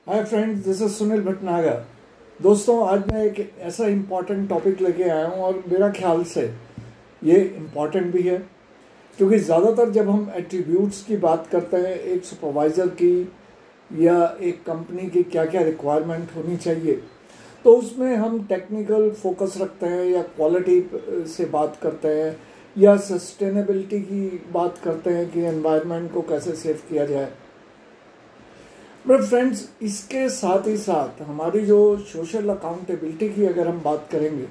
Hi friends, this is Sunil Bhatnagar. दोस्तों, आज मैं एक ऐसा इम्पॉर्टेंट टॉपिक लेके आया हूँ और मेरा ख्याल से ये इम्पॉर्टेंट भी है क्योंकि ज़्यादातर जब हम एट्रीब्यूट्स की बात करते हैं एक सुपरवाइज़र की या एक कंपनी की क्या क्या रिक्वायरमेंट होनी चाहिए, तो उसमें हम टेक्निकल फोकस रखते हैं या क्वालिटी से बात करते हैं या सस्टेनेबिलिटी की बात करते हैं कि एनवायरनमेंट को कैसे सेव किया जाए। बट फ्रेंड्स, इसके साथ ही साथ हमारी जो सोशल अकाउंटेबिलिटी की अगर हम बात करेंगे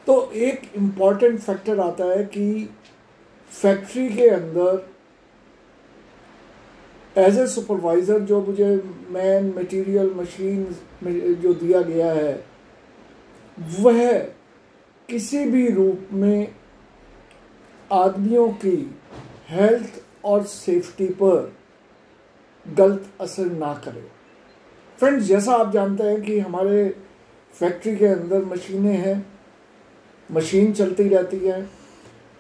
तो एक इम्पॉर्टेंट फैक्टर आता है कि फैक्ट्री के अंदर एज ए सुपरवाइज़र जो मुझे मैन मटेरियल मशीन जो दिया गया है वह किसी भी रूप में आदमियों की हेल्थ और सेफ्टी पर गलत असर ना करे। फ्रेंड्स, जैसा आप जानते हैं कि हमारे फैक्ट्री के अंदर मशीनें हैं, मशीन चलती रहती है,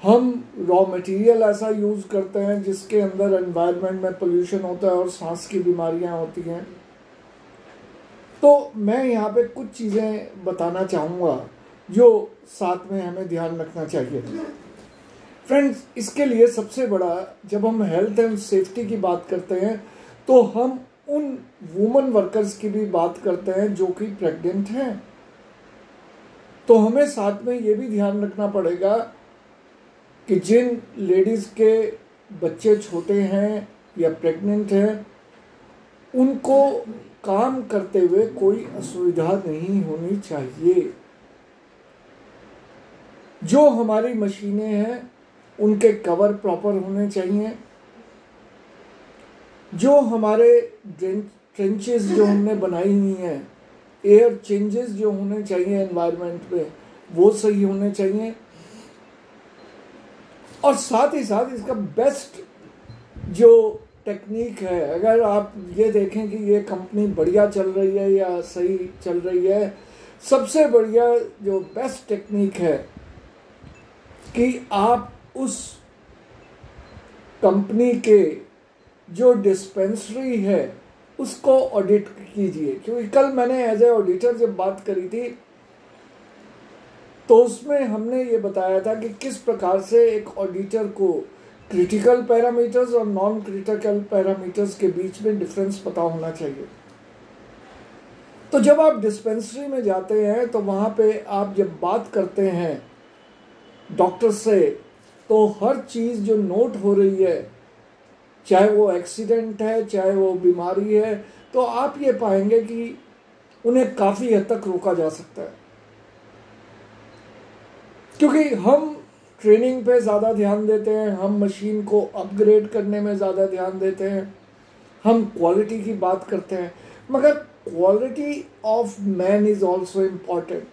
हम रॉ मटेरियल ऐसा यूज़ करते हैं जिसके अंदर एनवायरनमेंट में पोल्यूशन होता है और सांस की बीमारियां होती हैं। तो मैं यहाँ पे कुछ चीज़ें बताना चाहूँगा जो साथ में हमें ध्यान रखना चाहिए। फ्रेंड्स, इसके लिए सबसे बड़ा, जब हम हेल्थ एंड सेफ्टी की बात करते हैं तो हम उन वुमन वर्कर्स की भी बात करते हैं जो कि प्रेग्नेंट हैं। तो हमें साथ में ये भी ध्यान रखना पड़ेगा कि जिन लेडीज़ के बच्चे छोटे हैं या प्रेग्नेंट हैं उनको काम करते हुए कोई असुविधा नहीं होनी चाहिए। जो हमारी मशीनें हैं उनके कवर प्रॉपर होने चाहिए। जो हमारे ट्रेंचेस जो हमने बनाई हुई हैं, एयर चेंजेस जो होने चाहिए एनवायरनमेंट में, वो सही होने चाहिए। और साथ ही साथ इसका बेस्ट जो टेक्निक है, अगर आप ये देखें कि ये कंपनी बढ़िया चल रही है या सही चल रही है, सबसे बढ़िया जो बेस्ट टेक्निक है कि आप उस कंपनी के जो डिस्पेंसरी है उसको ऑडिट कीजिए। क्योंकि कल मैंने एज ए ऑडिटर जब बात करी थी तो उसमें हमने ये बताया था कि किस प्रकार से एक ऑडिटर को क्रिटिकल पैरामीटर्स और नॉन क्रिटिकल पैरामीटर्स के बीच में डिफरेंस पता होना चाहिए। तो जब आप डिस्पेंसरी में जाते हैं तो वहाँ पे आप जब बात करते हैं डॉक्टर से तो हर चीज़ जो नोट हो रही है, चाहे वो एक्सीडेंट है चाहे वो बीमारी है, तो आप ये पाएंगे कि उन्हें काफ़ी हद तक रोका जा सकता है। क्योंकि हम ट्रेनिंग पे ज़्यादा ध्यान देते हैं, हम मशीन को अपग्रेड करने में ज़्यादा ध्यान देते हैं, हम क्वालिटी की बात करते हैं, मगर quality of man is also important.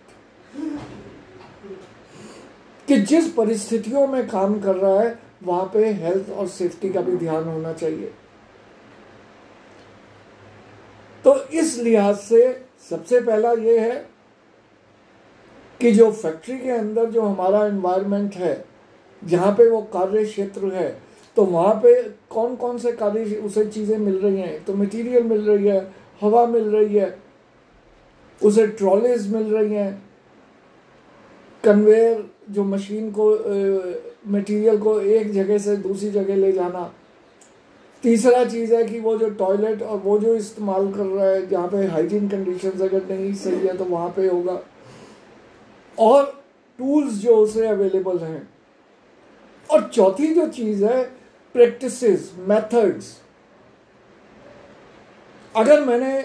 कि जिस परिस्थितियों में काम कर रहा है वहाँ पे हेल्थ और सेफ्टी का भी ध्यान होना चाहिए। तो इस लिहाज से सबसे पहला ये है कि जो फैक्ट्री के अंदर जो हमारा एनवायरनमेंट है, जहाँ पे वो कार्य क्षेत्र है, तो वहाँ पे कौन कौन से कार्य उसे चीज़ें मिल रही हैं। तो मटेरियल मिल रही है, हवा मिल रही है, उसे ट्रॉलीज मिल रही हैं, कन्वेयर जो मशीन को मटेरियल को एक जगह से दूसरी जगह ले जाना। तीसरा चीज़ है कि वो जो टॉयलेट और वो जो इस्तेमाल कर रहा है जहाँ पे हाइजीन कंडीशंस अगर नहीं सही है तो वहाँ पे होगा, और टूल्स जो उसे अवेलेबल हैं। और चौथी जो चीज़ है प्रैक्टिसेस, मेथड्स। अगर मैंने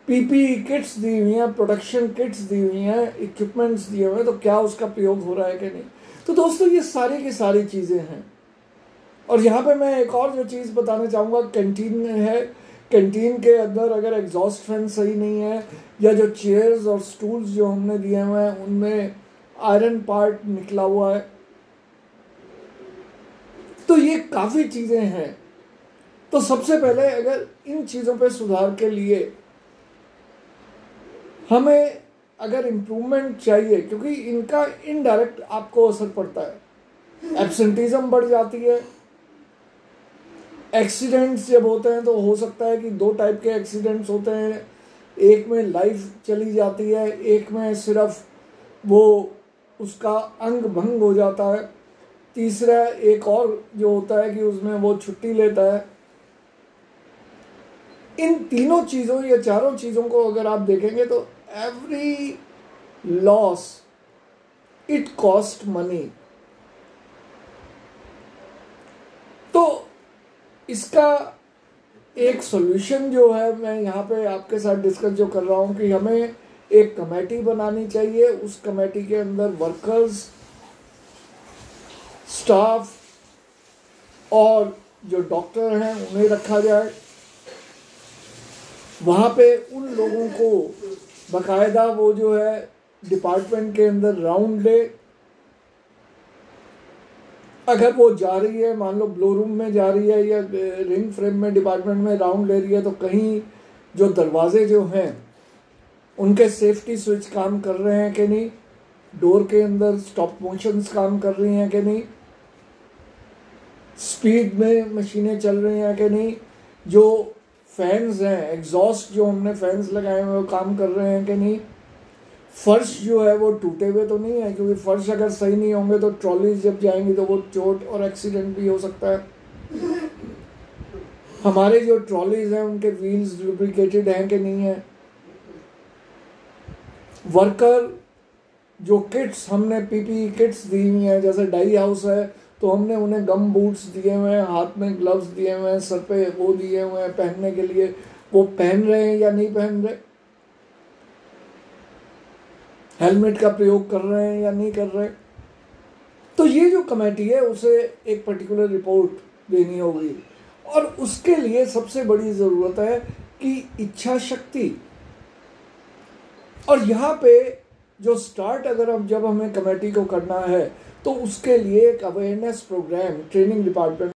पीपीई किट्स दी हुई हैं, प्रोडक्शन किट्स दी हुई हैं, इक्विपमेंट्स दिए हुए हैं, तो क्या उसका प्रयोग हो रहा है कि नहीं। तो दोस्तों, ये सारी की सारी चीज़ें हैं। और यहाँ पे मैं एक और जो चीज़ बताना चाहूँगा, कैंटीन है। कैंटीन के अंदर अगर एग्जॉस्ट फैन सही नहीं है या जो चेयर्स और स्टूल्स जो हमने दिए हुए हैं उनमें आयरन पार्ट निकला हुआ है, तो ये काफ़ी चीज़ें हैं। तो सबसे पहले अगर इन चीज़ों पे सुधार के लिए हमें अगर इम्प्रूवमेंट चाहिए, क्योंकि इनका इनडायरेक्ट आपको असर पड़ता है, एब्सेंटिज्म बढ़ जाती है, एक्सीडेंट्स जब होते हैं तो हो सकता है कि दो टाइप के एक्सीडेंट्स होते हैं, एक में लाइफ चली जाती है, एक में सिर्फ वो उसका अंग भंग हो जाता है, तीसरा एक और जो होता है कि उसमें वो छुट्टी लेता है। इन तीनों चीज़ों या चारों चीज़ों को अगर आप देखेंगे तो every loss it cost money. तो इसका एक सॉल्यूशन जो है मैं यहाँ पे आपके साथ डिस्कस जो कर रहा हूँ कि हमें एक कमेटी बनानी चाहिए, उस कमेटी के अंदर वर्कर्स, स्टाफ और जो डॉक्टर हैं उन्हें रखा जाए। वहाँ पे उन लोगों को बाकायदा वो जो है डिपार्टमेंट के अंदर राउंड ले। अगर वो जा रही है, मान लो ब्लो रूम में जा रही है या रिंग फ्रेम में डिपार्टमेंट में राउंड ले रही है, तो कहीं जो दरवाजे जो हैं उनके सेफ्टी स्विच काम कर रहे हैं कि नहीं, डोर के अंदर स्टॉप मोशंस काम कर रही हैं कि नहीं, स्पीड में मशीनें चल रही हैं कि नहीं, जो फैंस हैं, एग्जॉस्ट जो हमने फैंस लगाए हुए वो काम कर रहे हैं कि नहीं, फर्श जो है वो टूटे हुए तो नहीं है, क्योंकि फर्श अगर सही नहीं होंगे तो ट्रॉलीज जब जाएंगी तो वो चोट और एक्सीडेंट भी हो सकता है। हमारे जो ट्रॉलीज हैं उनके व्हील्स लुब्रिकेटेड हैं कि नहीं है। वर्कर जो किट्स हमने पीपी किट्स दी हुई हैं, जैसे डाई हाउस है तो हमने उन्हें गम बूट्स दिए हुए हैं, हाथ में ग्लव्स दिए हुए हैं, सर पे वो दिए हुए हैं पहनने के लिए, वो पहन रहे हैं या नहीं पहन रहे, हेलमेट का प्रयोग कर रहे हैं या नहीं कर रहे। तो ये जो कमेटी है उसे एक पर्टिकुलर रिपोर्ट देनी होगी, और उसके लिए सबसे बड़ी ज़रूरत है कि इच्छा शक्ति। और यहाँ पे जो स्टार्ट अगर हम जब हमें कमेटी को करना है तो उसके लिए एक अवेयरनेस प्रोग्राम ट्रेनिंग डिपार्टमेंट